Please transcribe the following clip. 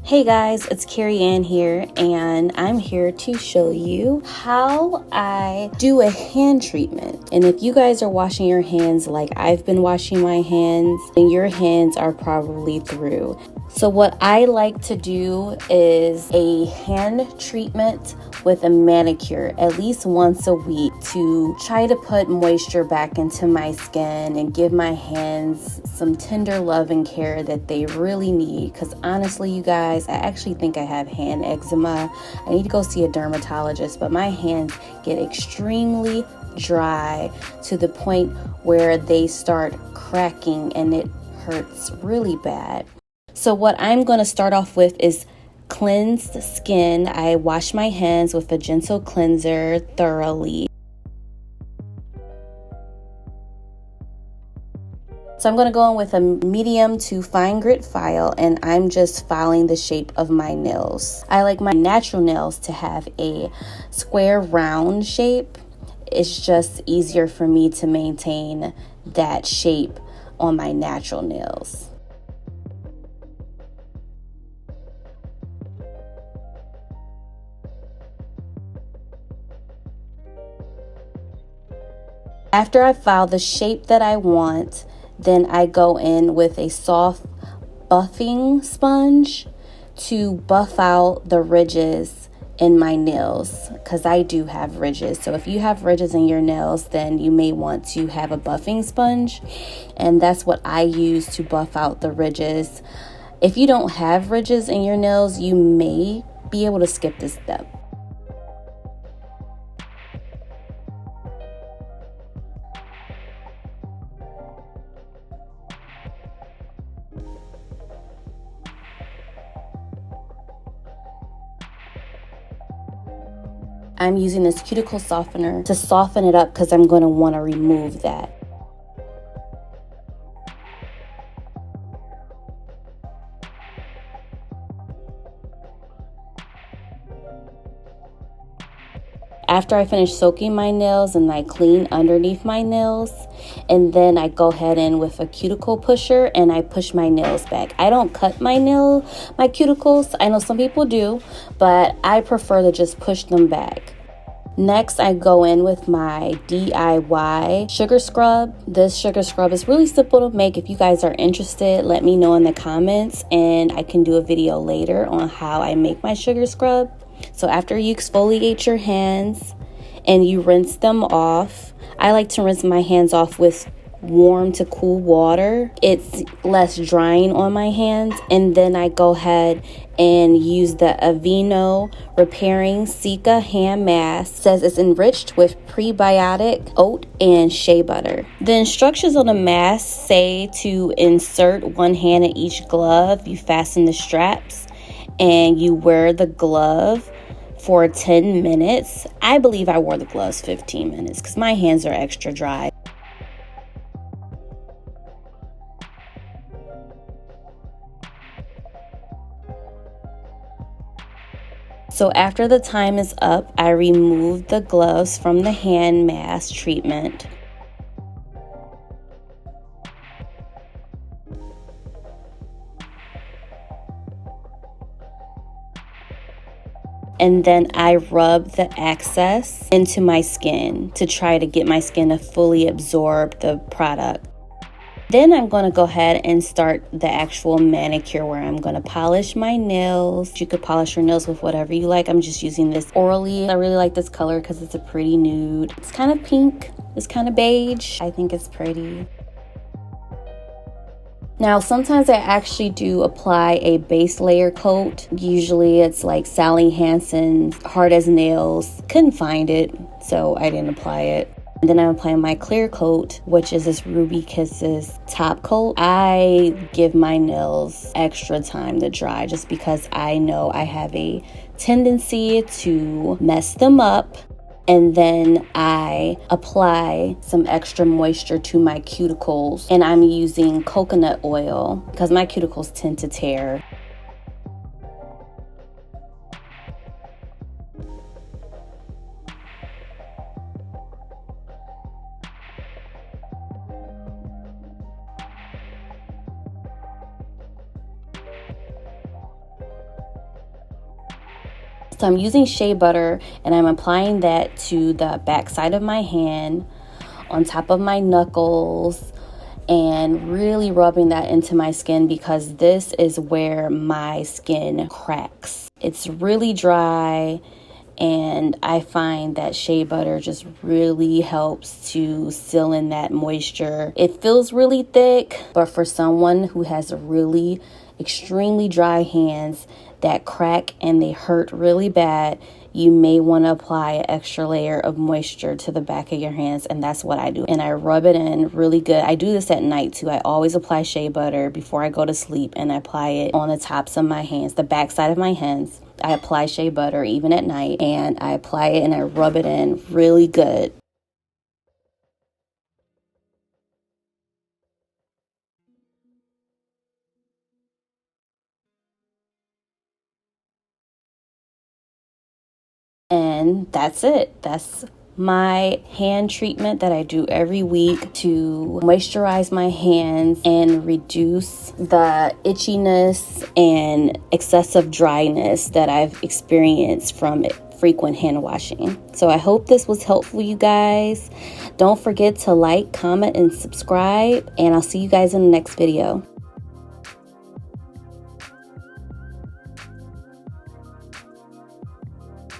Hey guys, it's Carrie Ann here, and I'm here to show you how I do a hand treatment. And if you guys are washing your hands like I've been washing my hands, then your hands are probably through. So what I like to do is a hand treatment with a manicure at least once a week to try to put moisture back into my skin and give my hands some tender love and care that they really need. Because honestly, you guys, I actually think I have hand eczema. I need to go see a dermatologist, but my hands get extremely dry to the point where they start cracking and it hurts really bad. So what I'm going to start off with is cleansed skin. I wash my hands with a gentle cleanser thoroughly. So I'm going to go in with a medium to fine grit file, and I'm just filing the shape of my nails. I like my natural nails to have a square round shape. It's just easier for me to maintain that shape on my natural nails. After I file the shape that I want, then I go in with a soft buffing sponge to buff out the ridges in my nails, because I do have ridges. So if you have ridges in your nails, then you may want to have a buffing sponge, and that's what I use to buff out the ridges. If you don't have ridges in your nails, you may be able to skip this step. I'm using this cuticle softener to soften it up because I'm going to want to remove that. After I finish soaking my nails and I clean underneath my nails, and then I go ahead in with a cuticle pusher and I push my nails back. I don't cut my cuticles. I know some people do, but I prefer to just push them back. Next, I go in with my DIY sugar scrub. This sugar scrub is really simple to make. If you guys are interested, let me know in the comments and I can do a video later on how I make my sugar scrub. So after you exfoliate your hands and you rinse them off, I like to rinse my hands off with warm to cool water. It's less drying on my hands, and then I go ahead and use the Aveeno Repairing Cica Hand Mask. It says it's enriched with prebiotic oat and shea butter. The instructions on the mask say to insert one hand in each glove. You fasten the straps and you wear the glove for 10 minutes. I believe I wore the gloves 15 minutes because my hands are extra dry. So after the time is up, I remove the gloves from the hand mask treatment. And then I rub the excess into my skin to try to get my skin to fully absorb the product. Then I'm going to go ahead and start the actual manicure where I'm going to polish my nails. You could polish your nails with whatever you like. I'm just using this orally. I really like this color because it's a pretty nude. It's kind of pink. It's kind of beige. I think it's pretty. Now, sometimes I actually do apply a base layer coat. Usually it's like Sally Hansen's Hard as Nails. Couldn't find it, so I didn't apply it. And then I'm applying my clear coat, which is this Ruby Kisses top coat. I give my nails extra time to dry just because I know I have a tendency to mess them up. And then I apply some extra moisture to my cuticles, and I'm using coconut oil because my cuticles tend to tear. So I'm using shea butter and I'm applying that to the back side of my hand, on top of my knuckles, and really rubbing that into my skin because this is where my skin cracks. It's really dry, and I find that shea butter just really helps to seal in that moisture. It feels really thick, but for someone who has really extremely dry hands that crack and they hurt really bad, you may want to apply an extra layer of moisture to the back of your hands, and that's what I do. And I rub it in really good. I do this at night too. I always apply shea butter before I go to sleep, and I apply it on the tops of my hands, the back side of my hands. I apply shea butter even at night, and I apply it and I rub it in really good. And that's it. That's my hand treatment that I do every week to moisturize my hands and reduce the itchiness and excessive dryness that I've experienced from frequent hand washing. So I hope this was helpful, you guys. Don't forget to like, comment, and subscribe, and I'll see you guys in the next video.